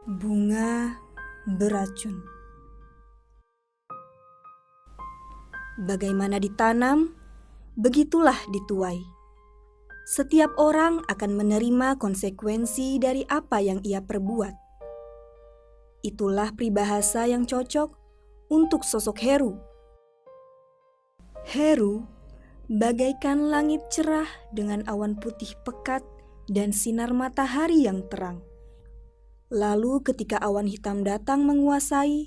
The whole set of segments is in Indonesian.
Bunga beracun. Bagaimana ditanam, begitulah dituai. Setiap orang akan menerima konsekuensi dari apa yang ia perbuat. Itulah peribahasa yang cocok untuk sosok Heru. Heru bagaikan langit cerah dengan awan putih pekat dan sinar matahari yang terang. Lalu ketika awan hitam datang menguasai,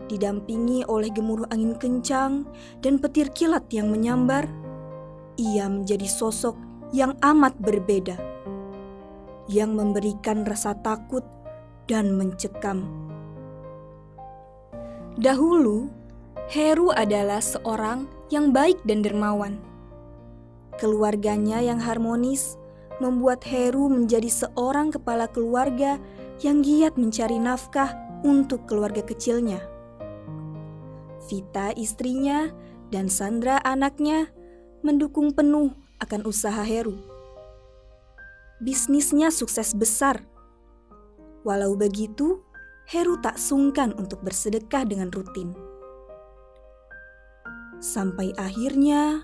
didampingi oleh gemuruh angin kencang dan petir kilat yang menyambar, ia menjadi sosok yang amat berbeda, yang memberikan rasa takut dan mencekam. Dahulu, Heru adalah seorang yang baik dan dermawan. Keluarganya yang harmonis membuat Heru menjadi seorang kepala keluarga yang giat mencari nafkah untuk keluarga kecilnya. Vita istrinya dan Sandra anaknya mendukung penuh akan usaha Heru. Bisnisnya sukses besar. Walau begitu, Heru tak sungkan untuk bersedekah dengan rutin. Sampai akhirnya,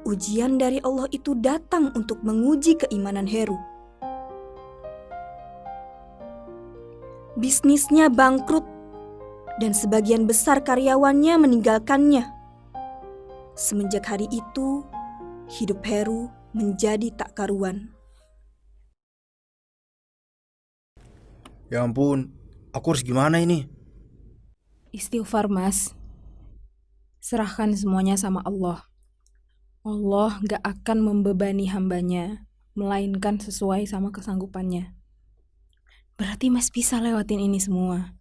ujian dari Allah itu datang untuk menguji keimanan Heru. Bisnisnya bangkrut dan sebagian besar karyawannya meninggalkannya. Semenjak hari itu, hidup Heru menjadi tak karuan. Ya ampun, aku harus gimana ini? Istighfar, Mas. Serahkan semuanya sama Allah. Allah gak akan membebani hambanya, melainkan sesuai sama kesanggupannya. Berarti Mas bisa lewatin ini semua.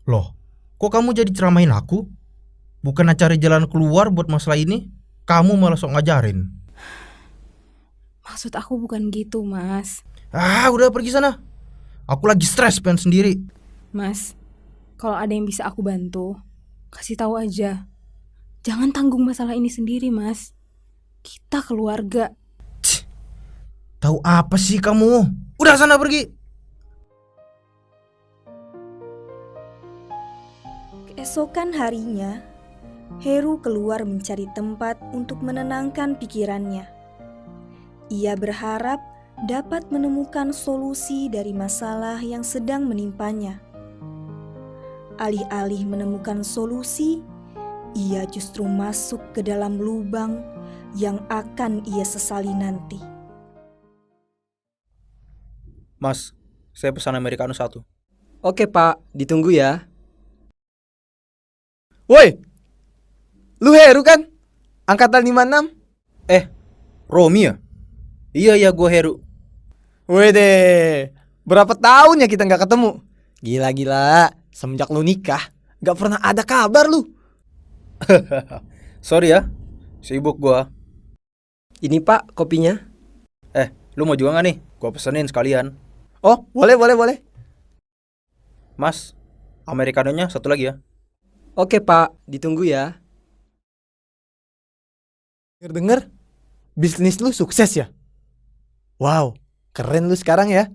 Loh, kok kamu jadi ceramahin aku? Bukan cari jalan keluar buat masalah ini, kamu malah sok ngajarin. Maksud aku bukan gitu, Mas. Udah pergi sana. Aku lagi stres pengen sendiri. Mas, kalau ada yang bisa aku bantu, kasih tahu aja. Jangan tanggung masalah ini sendiri, Mas. Kita keluarga. Tahu apa sih kamu? Udah sana pergi. Keesokan harinya, Heru keluar mencari tempat untuk menenangkan pikirannya. Ia berharap dapat menemukan solusi dari masalah yang sedang menimpanya. Alih-alih menemukan solusi, ia justru masuk ke dalam lubang yang akan ia sesali nanti. Mas, saya pesan americano 1. Oke pak, ditunggu ya. Woi, lu Heru kan? Angkatan 56? Romi ya? Iya, gue Heru. Wede, berapa tahun ya kita gak ketemu? Gila-gila, semenjak lu nikah, gak pernah ada kabar lu. Sorry ya, sibuk gua. Ini pak, kopinya. Lu mau juga gak nih? Gua pesenin sekalian. Oh, boleh. Mas, americanonya 1 lagi ya. Oke pak, ditunggu ya. Dengar, bisnis lu sukses ya? Wow, keren lu sekarang ya.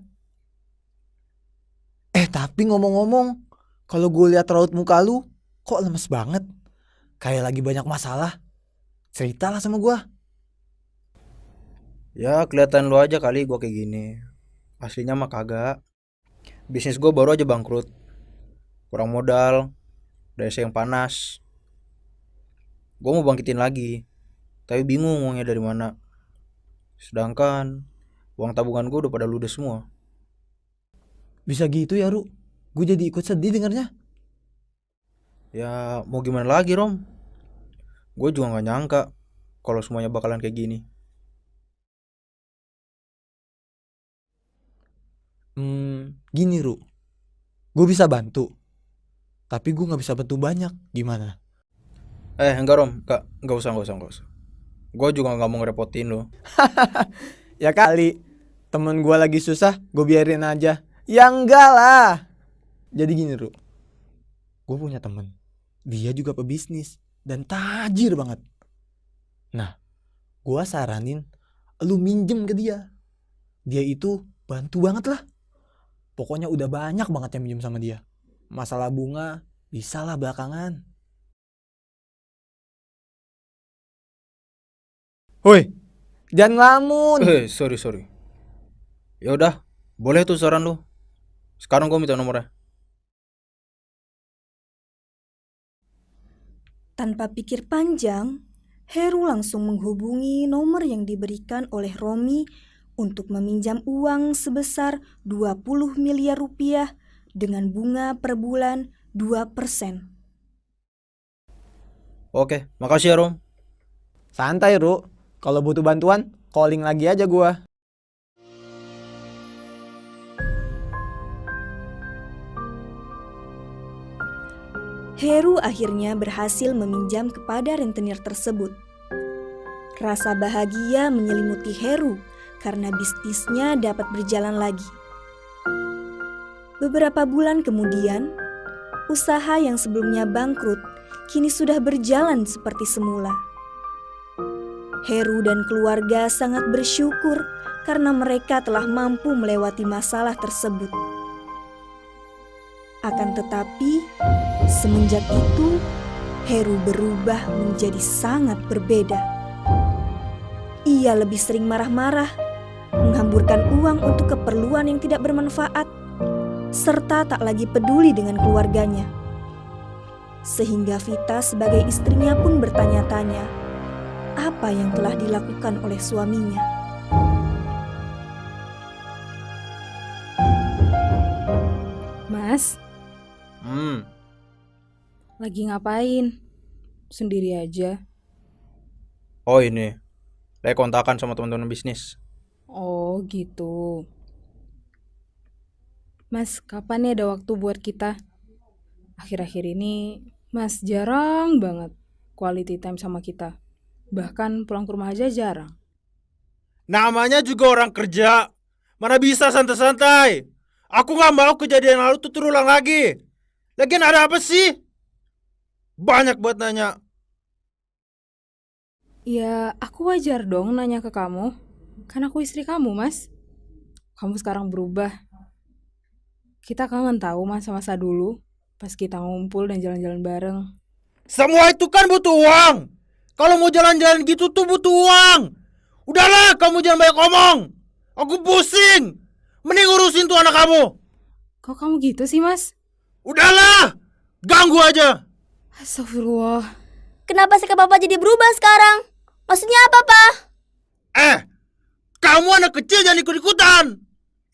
Tapi ngomong-ngomong, kalau gue lihat raut muka lu, kok lemes banget? Kayak lagi banyak masalah. Ceritalah sama gue. Ya kelihatan lu aja kali gua kayak gini. Aslinya mah kagak. Bisnis gua baru aja bangkrut. Kurang modal, desa yang panas. Gua mau bangkitin lagi, tapi bingung uangnya dari mana. Sedangkan uang tabungan gua udah pada ludes semua. Bisa gitu ya, Ru? Gue jadi ikut sedih dengarnya. Ya mau gimana lagi, Rom? Gue juga gak nyangka kalau semuanya bakalan kayak gini. Gini, Ru. Gue bisa bantu. Tapi gue gak bisa bantu banyak. Gimana? Enggak, Rom. Enggak usah. Gue juga gak mau ngerepotin lo. Ya kali. Temen gue lagi susah, gue biarin aja. Ya enggak lah. Jadi gini, Ru. Gue punya temen. Dia juga pebisnis. Dan tajir banget. Nah, gue saranin lu minjem ke dia. Dia itu bantu banget lah. Pokoknya udah banyak banget yang minjem sama dia. Masalah bunga bisa lah belakangan. Woi, jangan ngelamun. Sorry. Ya udah, boleh tuh saran lu. Sekarang gue minta nomornya. Tanpa pikir panjang, Heru langsung menghubungi nomor yang diberikan oleh Romi untuk meminjam uang sebesar 20 miliar rupiah dengan bunga per bulan 2%. Oke, makasih ya Rom. Santai, Ru. Kalau butuh bantuan, calling lagi aja gua. Heru akhirnya berhasil meminjam kepada rentenir tersebut. Rasa bahagia menyelimuti Heru karena bisnisnya dapat berjalan lagi. Beberapa bulan kemudian, usaha yang sebelumnya bangkrut kini sudah berjalan seperti semula. Heru dan keluarga sangat bersyukur karena mereka telah mampu melewati masalah tersebut. Akan tetapi, semenjak itu, Heru berubah menjadi sangat berbeda. Ia lebih sering marah-marah, menghamburkan uang untuk keperluan yang tidak bermanfaat, serta tak lagi peduli dengan keluarganya. Sehingga Vita sebagai istrinya pun bertanya-tanya, apa yang telah dilakukan oleh suaminya. Mas, lagi ngapain? Sendiri aja. Oh ini, lagi kontakan sama teman-teman bisnis. Oh gitu. Mas, kapan nih ada waktu buat kita? Akhir-akhir ini Mas jarang banget quality time sama kita. Bahkan pulang ke rumah aja jarang. Namanya juga orang kerja, mana bisa santai-santai. Aku gak mau kejadian lalu tuh terulang lagi. Lagian ada apa sih? Banyak buat nanya. Ya, aku wajar dong nanya ke kamu. Kan aku istri kamu, Mas. Kamu sekarang berubah. Kita kangen tahu masa-masa dulu, pas kita ngumpul dan jalan-jalan bareng. Semua itu kan butuh uang. Kalau mau jalan-jalan gitu tuh butuh uang. Udahlah, kamu jangan banyak ngomong. Aku pusing. Mending urusin tuh anak kamu. Kok kamu gitu sih, Mas? Udahlah, ganggu aja. Astagfirullah. Kenapa sikap Papa jadi berubah sekarang? Maksudnya apa, Pak? Kamu anak kecil jangan ikut-ikutan.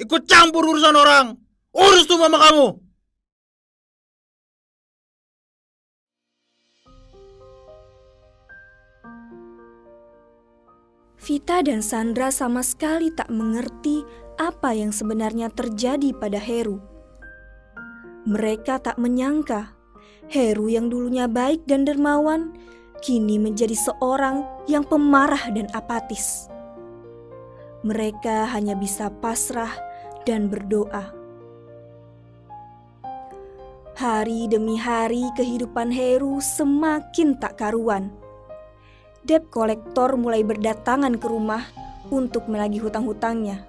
Ikut campur urusan orang. Urus tuh mama kamu. Vita dan Sandra sama sekali tak mengerti apa yang sebenarnya terjadi pada Heru. Mereka tak menyangka Heru yang dulunya baik dan dermawan kini menjadi seorang yang pemarah dan apatis. Mereka hanya bisa pasrah dan berdoa. Hari demi hari kehidupan Heru semakin tak karuan. Debt kolektor mulai berdatangan ke rumah untuk menagih hutang-hutangnya.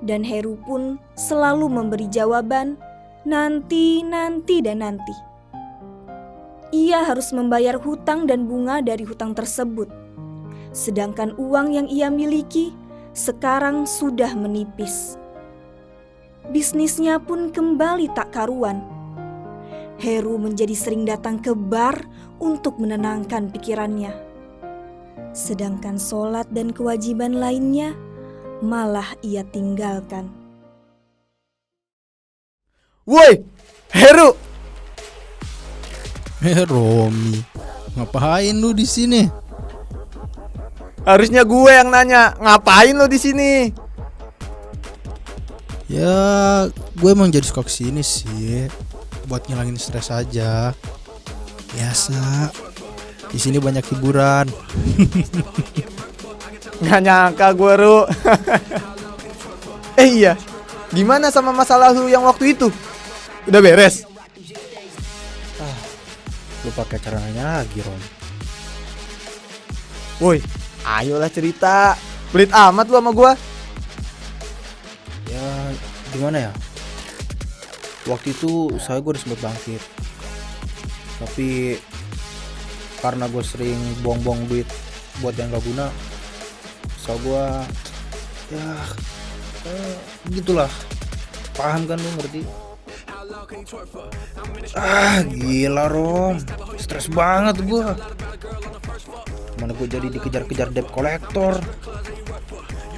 Dan Heru pun selalu memberi jawaban, nanti. Ia harus membayar hutang dan bunga dari hutang tersebut. Sedangkan uang yang ia miliki sekarang sudah menipis. Bisnisnya pun kembali tak karuan. Heru menjadi sering datang ke bar untuk menenangkan pikirannya. Sedangkan sholat dan kewajiban lainnya malah ia tinggalkan. Woi, Heru. Romi, ngapain lu di sini? Harusnya gue yang nanya, ngapain lo di sini? Ya, gue emang jadi suka kesini sih, buat ngilangin stres aja. Biasa. Di sini banyak hiburan. Gak nyangka gue, Ru. Iya, gimana sama masalah lu yang waktu itu? Udah beres? Lu pakai cara nanya lagi, Rom. Woi, ayolah cerita. Pelit amat lu sama gue. Gimana ya? Waktu itu usaha gue udah sempet bangkit. Tapi karena gue sering buang-buang duit buat yang gak guna, usaha gue ya gitulah. Paham kan, lu ngerti? Gila Rom, stres banget gue. Mana gue jadi dikejar-kejar debt collector.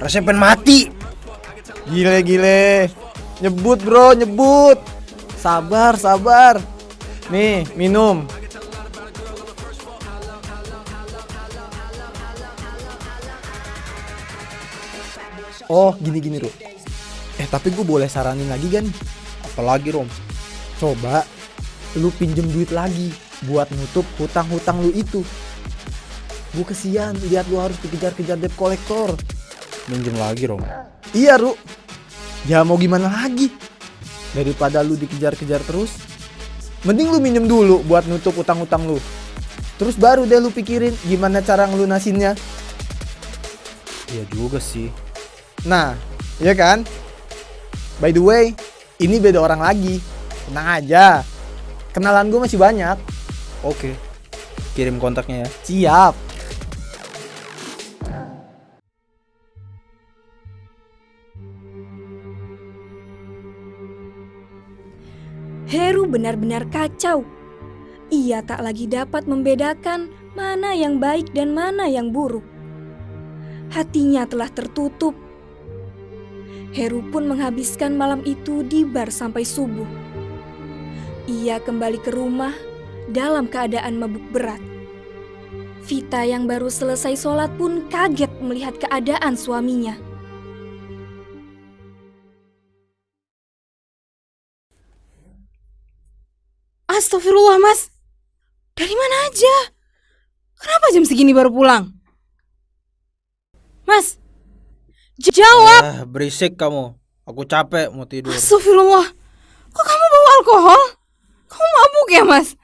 Rasanya pengen mati. Gile. Nyebut bro, nyebut. Sabar. Nih, minum. Oh, gini Ru. Tapi gue boleh saranin lagi kan? Apalagi Rom? Coba lu pinjem duit lagi buat nutup hutang-hutang lu itu. Gue kesian lihat lu harus dikejar-kejar debt collector. Minjem lagi Rom? Iya Ru. Ya mau gimana lagi? Daripada lu dikejar-kejar terus, mending lu minjem dulu buat nutup utang-utang lu. Terus baru deh lu pikirin gimana cara ngelunasinnya. Iya juga sih. Nah, iya kan? By the way, ini beda orang lagi. Tenang aja. Kenalan gue masih banyak. Oke, kirim kontaknya ya. Siap. Heru benar-benar kacau. Ia tak lagi dapat membedakan mana yang baik dan mana yang buruk. Hatinya telah tertutup. Heru pun menghabiskan malam itu di bar sampai subuh. Ia kembali ke rumah dalam keadaan mabuk berat. Vita yang baru selesai sholat pun kaget melihat keadaan suaminya. Astagfirullah mas, dari mana aja? Kenapa jam segini baru pulang? Mas, jawab. Berisik kamu. Aku capek mau tidur. Astagfirullah, kok kamu bawa alkohol? Kamu mabuk ya mas?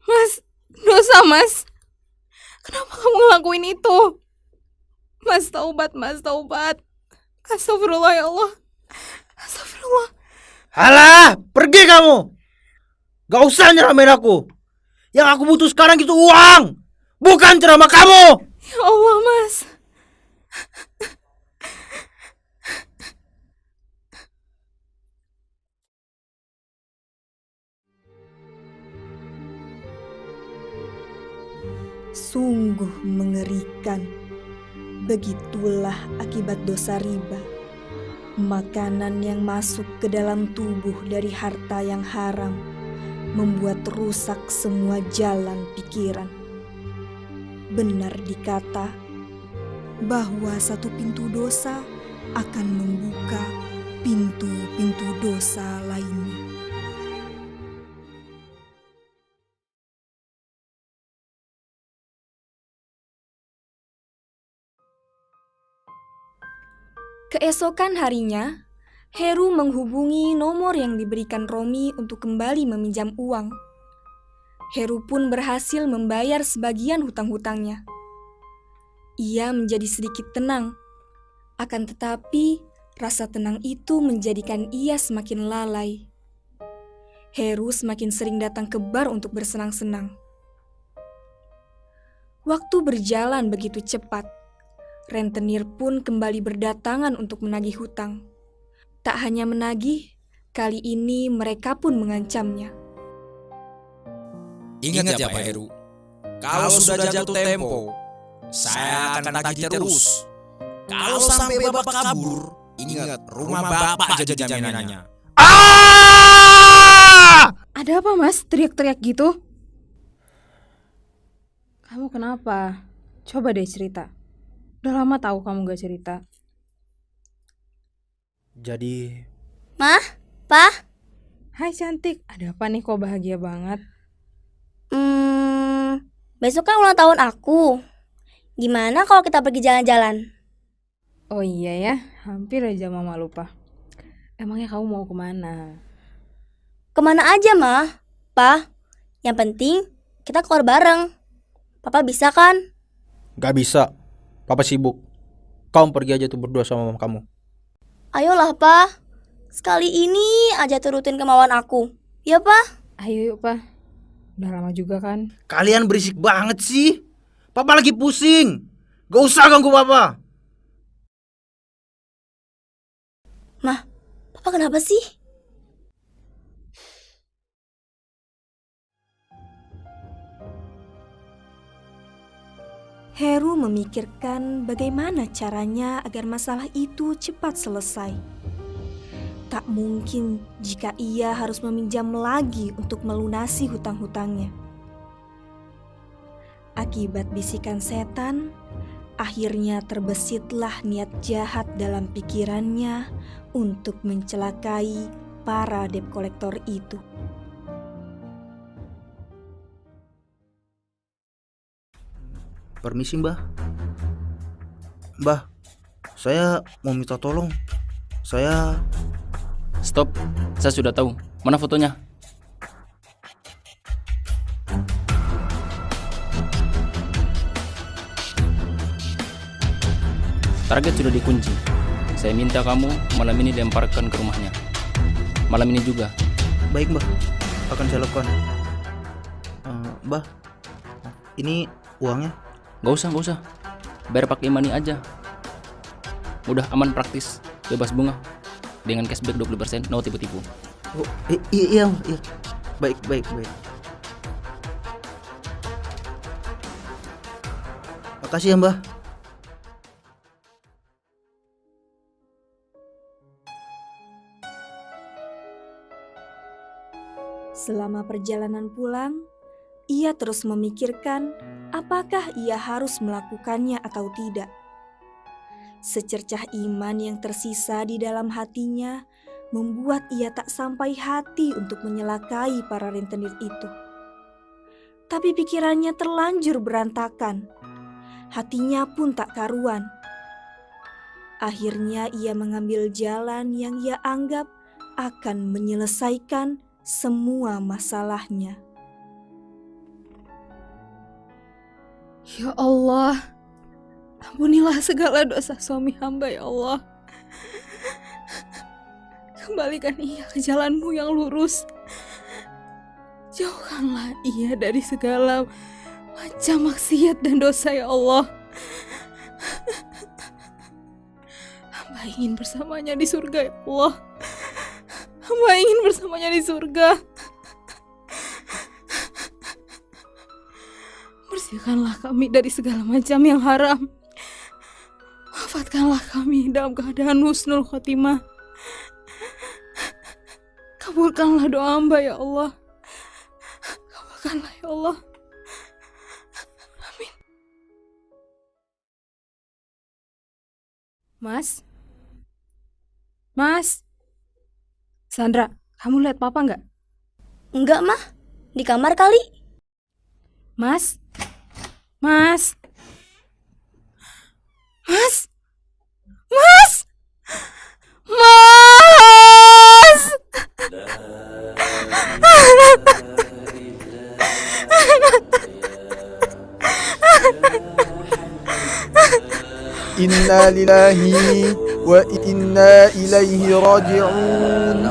Mas, dosa mas. Kenapa kamu ngelakuin itu? Mas taubat. Astagfirullah ya Allah. Astagfirullah. Alah, pergi kamu. Gak usah nyeramain aku. Yang aku butuh sekarang itu uang, bukan ceramah kamu. Ya Allah mas. Sungguh mengerikan. Begitulah akibat dosa riba. Makanan yang masuk ke dalam tubuh dari harta yang haram membuat rusak semua jalan pikiran. Benar dikata bahwa satu pintu dosa akan membuka pintu-pintu dosa lainnya. Keesokan harinya, Heru menghubungi nomor yang diberikan Romi untuk kembali meminjam uang. Heru pun berhasil membayar sebagian hutang-hutangnya. Ia menjadi sedikit tenang, akan tetapi rasa tenang itu menjadikan ia semakin lalai. Heru semakin sering datang ke bar untuk bersenang-senang. Waktu berjalan begitu cepat. Rentenir pun kembali berdatangan untuk menagih hutang. Tak hanya menagih, kali ini mereka pun mengancamnya. Ingat ya Pak Heru, kalau sudah jatuh tempo, saya akan tagih terus. Kalau sampai Bapak kabur, ingat rumah Bapak jadi jaminannya. Ada apa mas, teriak-teriak gitu? Kamu kenapa? Coba deh cerita. Udah lama tahu kamu gak cerita. Jadi, Mah, Pak, Hai cantik, ada apa nih kok bahagia banget? besok kan ulang tahun aku. Gimana kalau kita pergi jalan-jalan? Oh iya ya, hampir aja mama lupa. Emangnya kamu mau kemana? Kemana aja, Mah? Pak, yang penting kita keluar bareng. Papa bisa kan? gak bisa. Papa sibuk. kamu pergi aja tuh berdua sama mama kamu. Ayolah, Pa. Sekali ini aja turutin kemauan aku. Ya, Pa? Ayo yuk, Pa. Udah lama juga kan. Kalian berisik banget sih. Papa lagi pusing. Gak usah ganggu papa. Mah, Papa kenapa sih? Heru memikirkan bagaimana caranya agar masalah itu cepat selesai. Tak mungkin jika ia harus meminjam lagi untuk melunasi hutang-hutangnya. Akibat bisikan setan, akhirnya terbesitlah niat jahat dalam pikirannya untuk mencelakai para debt collector itu. Permisi mbah. Mbah, saya mau minta tolong. Saya... Stop, saya sudah tahu. Mana fotonya? Target sudah dikunci. Saya minta kamu malam ini lemparkan ke rumahnya. Malam ini juga. Baik mbah, akan saya lakukan. Mbah, ini uangnya. Gak usah. Bayar pakai money aja. Mudah, aman, praktis, bebas bunga. Dengan cashback 20%, no tipu-tipu. Oh, iya. Baik. Makasih ya mbah. Selama perjalanan pulang, ia terus memikirkan apakah ia harus melakukannya atau tidak. Secercah iman yang tersisa di dalam hatinya membuat ia tak sampai hati untuk menyelakai para rentenir itu. Tapi pikirannya terlanjur berantakan. Hatinya pun tak karuan. Akhirnya ia mengambil jalan yang ia anggap akan menyelesaikan semua masalahnya. Ya Allah, ampunilah segala dosa suami hamba ya Allah. Kembalikan ia ke jalanmu yang lurus. Jauhkanlah ia dari segala macam maksiat dan dosa ya Allah. Hamba ingin bersamanya di surga ya Allah. Hamba ingin bersamanya di surga. Bersihkanlah kami dari segala macam yang haram. Wafatkanlah kami dalam keadaan husnul khotimah. Kabulkanlah doa hamba ya Allah. Kabulkanlah ya Allah. Amin. Mas? Sandra, kamu lihat papa nggak? Enggak, Mah. Di kamar kali. Mas? Inna lillahi wa inna ilaihi raji'un.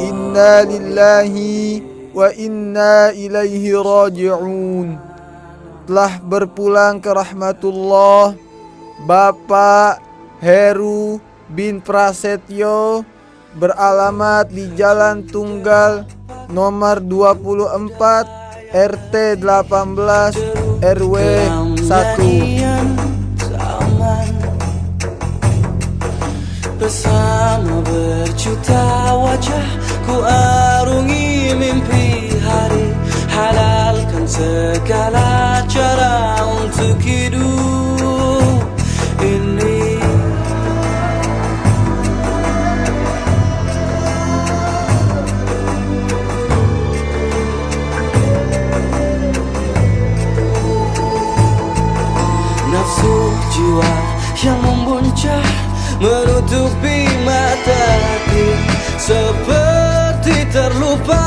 Inna lillahi wa inna ilaihi raji'un. Telah berpulang ke rahmatullah Bapak Heru bin Prasetyo, beralamat di Jalan Tunggal nomor 24 RT 18 RW 1. Bersama berjuta wajah ku arungi mimpi hari, halalkan segala cara untuk hidup ini. Nafsu jiwa yang membuncah menutupi mataku, seperti terlupa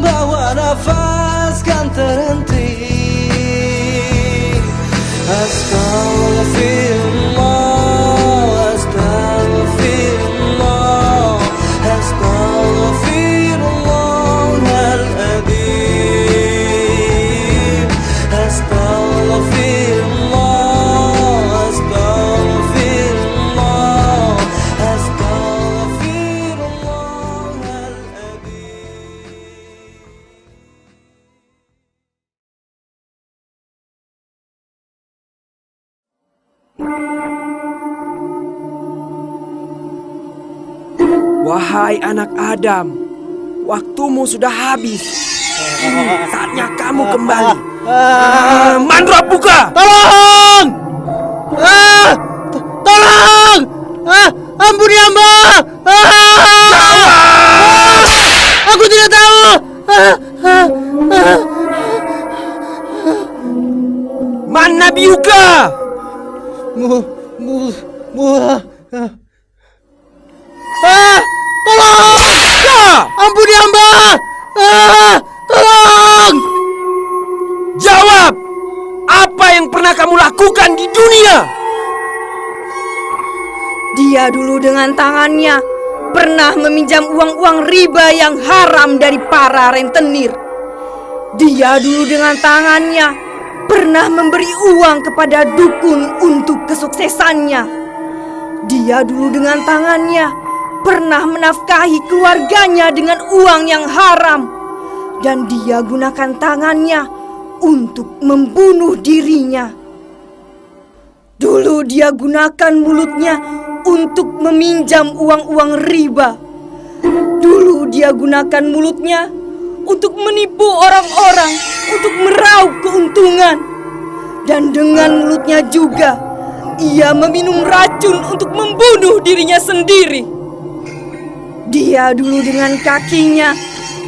bahwa nafas kan terhenti. Astaghfirullah. Wahai anak Adam, waktumu sudah habis. Kini saatnya kamu kembali. Mandra buka! Tolong! Tolong! Ampuni hamba! Aku tidak tahu. Mana Biuka? Tolong! Ampuni hamba! Tolong! Jawab! Apa yang pernah kamu lakukan di dunia? Dia dulu dengan tangannya pernah meminjam uang-uang riba yang haram dari para rentenir. Dia dulu dengan tangannya pernah memberi uang kepada dukun untuk kesuksesannya. Dia dulu dengan tangannya pernah menafkahi keluarganya dengan uang yang haram. Dan dia gunakan tangannya untuk membunuh dirinya. Dulu dia gunakan mulutnya untuk meminjam uang-uang riba. Dulu dia gunakan mulutnya untuk menipu orang-orang, untuk meraup keuntungan. Dan dengan mulutnya juga, ia meminum racun untuk membunuh dirinya sendiri. Dia dulu dengan kakinya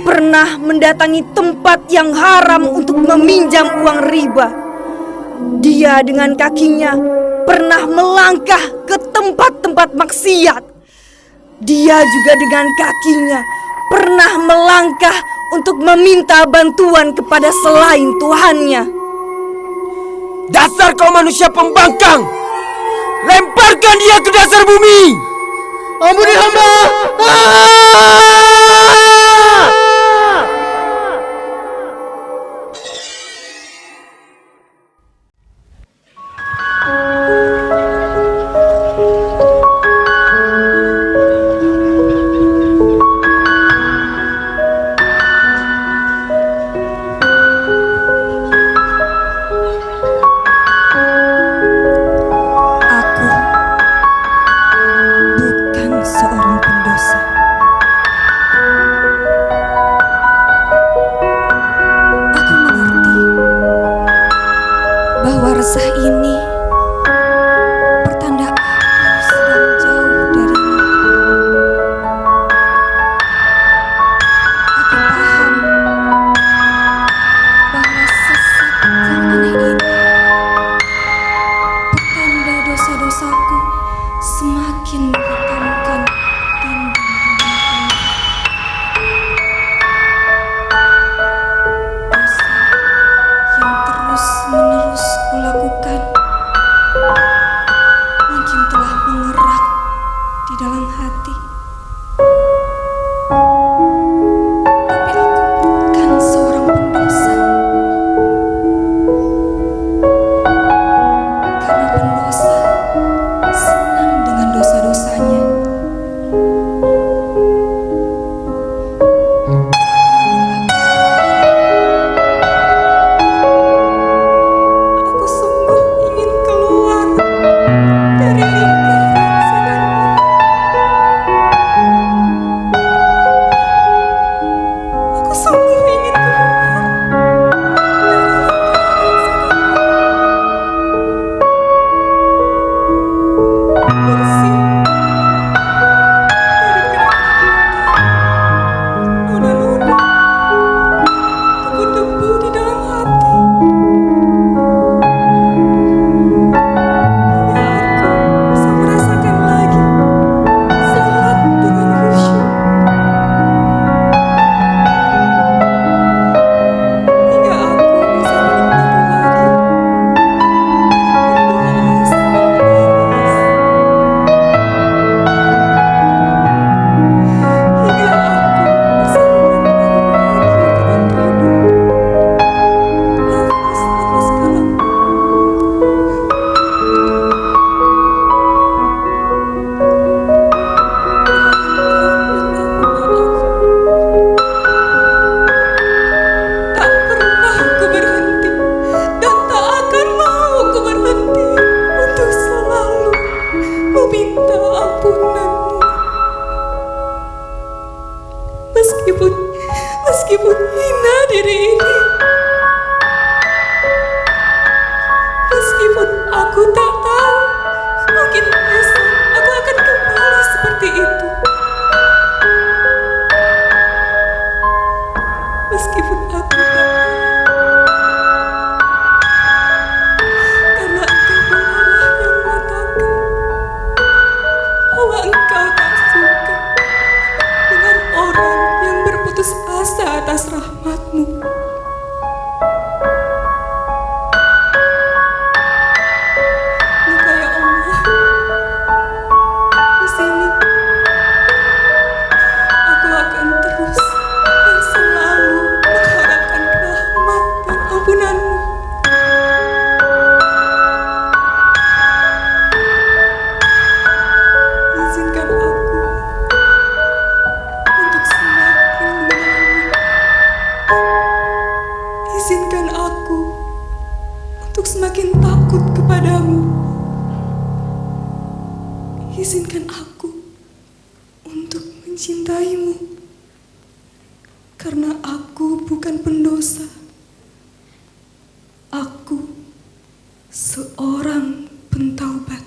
pernah mendatangi tempat yang haram untuk meminjam uang riba. Dia dengan kakinya pernah melangkah ke tempat-tempat maksiat. Dia juga dengan kakinya pernah melangkah untuk meminta bantuan kepada selain Tuhannya. Dasar kau manusia pembangkang! Lemparkan dia ke dasar bumi! Ampuni hamba! Aku bukan seorang pendosa. untuk semakin takut kepadamu. Izinkan aku untuk mencintaimu, karena aku bukan pendosa. Aku seorang pentaubat.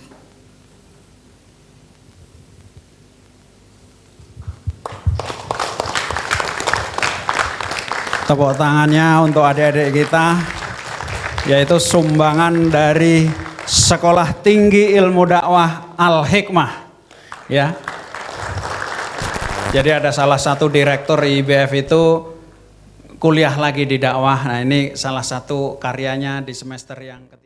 Tepuk tangannya untuk adik-adik kita, yaitu sumbangan dari Sekolah Tinggi Ilmu Dakwah Al-Hikmah. Ya. Jadi ada salah satu direktur IBF itu kuliah lagi di dakwah. Nah, ini salah satu karyanya di semester yang ketiga.